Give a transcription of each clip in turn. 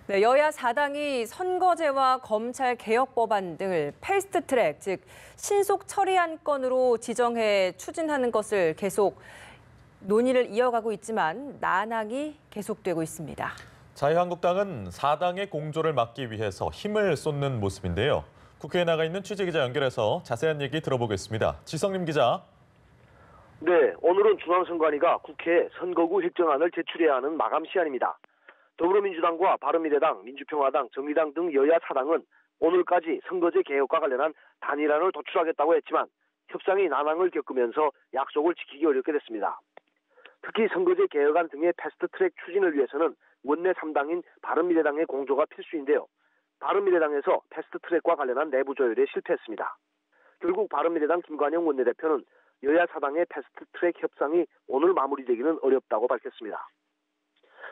네, 여야 4당이 선거제와 검찰 개혁 법안 등을 패스트트랙, 즉 신속 처리한 건으로 지정해 추진하는 것을 계속 논의를 이어가고 있지만 난항이 계속되고 있습니다. 자유한국당은 4당의 공조를 막기 위해서 힘을 쏟는 모습인데요. 국회에 나가 있는 취재기자 연결해서 자세한 얘기 들어보겠습니다. 지성림 기자. 네, 오늘은 중앙선관위가 국회에 선거구 획정안을 제출해야 하는 마감 시한입니다. 더불어민주당과 바른미래당, 민주평화당, 정의당 등 여야 4당은 오늘까지 선거제 개혁과 관련한 단일안을 도출하겠다고 했지만 협상이 난항을 겪으면서 약속을 지키기 어렵게 됐습니다. 특히 선거제 개혁안 등의 패스트트랙 추진을 위해서는 원내 3당인 바른미래당의 공조가 필수인데요. 바른미래당에서 패스트트랙과 관련한 내부 조율에 실패했습니다. 결국 바른미래당 김관영 원내대표는 여야 4당의 패스트트랙 협상이 오늘 마무리되기는 어렵다고 밝혔습니다.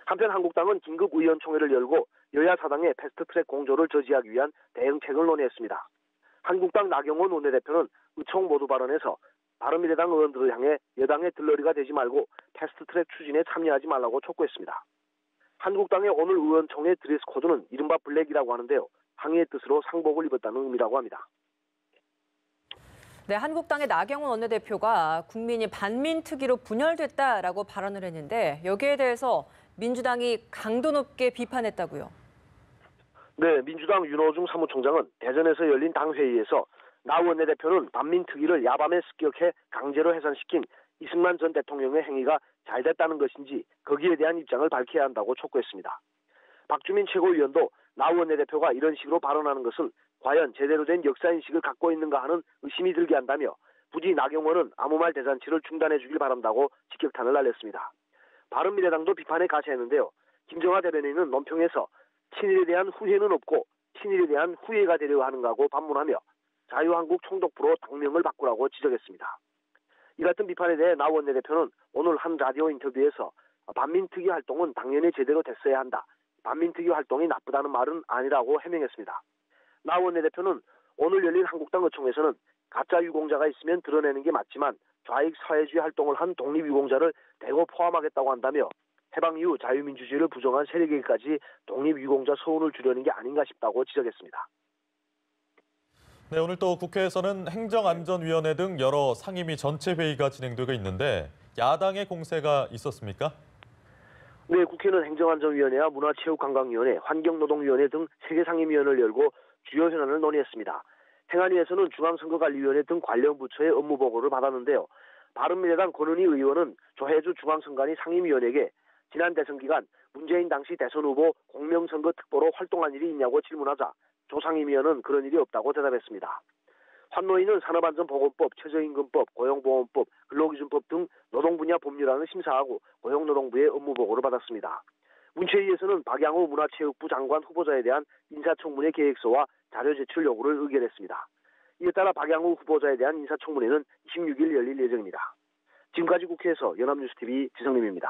한편 한국당은 긴급 의원총회를 열고 여야 4당의 패스트트랙 공조를 저지하기 위한 대응책을 논의했습니다. 한국당 나경원 원내대표는 의총 모두 발언에서 바른미래당 의원들을 향해 여당의 들러리가 되지 말고 패스트트랙 추진에 참여하지 말라고 촉구했습니다. 한국당의 오늘 의원총회 드레스 코드는 이른바 블랙이라고 하는데요. 항의의 뜻으로 상복을 입었다는 의미라고 합니다. 네, 한국당의 나경원 원내대표가 국민이 반민특위로 분열됐다라고 발언을 했는데 여기에 대해서 민주당이 강도 높게 비판했다고요. 네, 민주당 윤호중 사무총장은 대전에서 열린 당회의에서 나 원내대표는 반민특위를 야밤에 습격해 강제로 해산시킨 이승만 전 대통령의 행위가 잘 됐다는 것인지 거기에 대한 입장을 밝혀야 한다고 촉구했습니다. 박주민 최고위원도 나 원내대표가 이런 식으로 발언하는 것은 과연 제대로 된 역사인식을 갖고 있는가 하는 의심이 들게 한다며 부디 나경원은 아무 말 대잔치를 중단해 주길 바란다고 직격탄을 날렸습니다. 바른미래당도 비판에 가세했는데요. 김정하 대변인은 논평에서 친일에 대한 후회는 없고 친일에 대한 후회가 되려 하는가고 반문하며 자유한국 총독부로 당명을 바꾸라고 지적했습니다. 이 같은 비판에 대해 나 원내대표는 오늘 한 라디오 인터뷰에서 반민특위 활동은 당연히 제대로 됐어야 한다. 반민특위 활동이 나쁘다는 말은 아니라고 해명했습니다. 나 원내대표는 오늘 열린 한국당 의총에서는 가짜 유공자가 있으면 드러내는 게 맞지만 좌익 사회주의 활동을 한 독립유공자를 대거 포함하겠다고 한다며 해방 이후 자유민주주의를 부정한 세력에게까지 독립유공자 소운을 주려는 게 아닌가 싶다고 지적했습니다. 네, 오늘 또 국회에서는 행정안전위원회 등 여러 상임위 전체 회의가 진행되고 있는데 야당의 공세가 있었습니까? 네, 국회는 행정안전위원회와 문화체육관광위원회, 환경노동위원회 등 3개 상임위원회를 열고 주요 현안을 논의했습니다. 행안위에서는 중앙선거관리위원회 등 관련 부처의 업무 보고를 받았는데요. 바른미래당 권은희 의원은 조혜주 중앙선관위 상임위원에게 지난 대선 기간 문재인 당시 대선 후보 공명선거 특보로 활동한 일이 있냐고 질문하자 조 상임위원은 그런 일이 없다고 대답했습니다. 환노위는 산업안전보건법, 최저임금법, 고용보험법, 근로기준법 등 노동 분야 법률안을 심사하고 고용노동부의 업무 보고를 받았습니다. 문체위에서는 박양호 문화체육부 장관 후보자에 대한 인사청문회 계획서와 자료 제출 요구를 의결했습니다. 이에 따라 박양호 후보자에 대한 인사청문회는 26일 열릴 예정입니다. 지금까지 국회에서 연합뉴스TV 지성림입니다.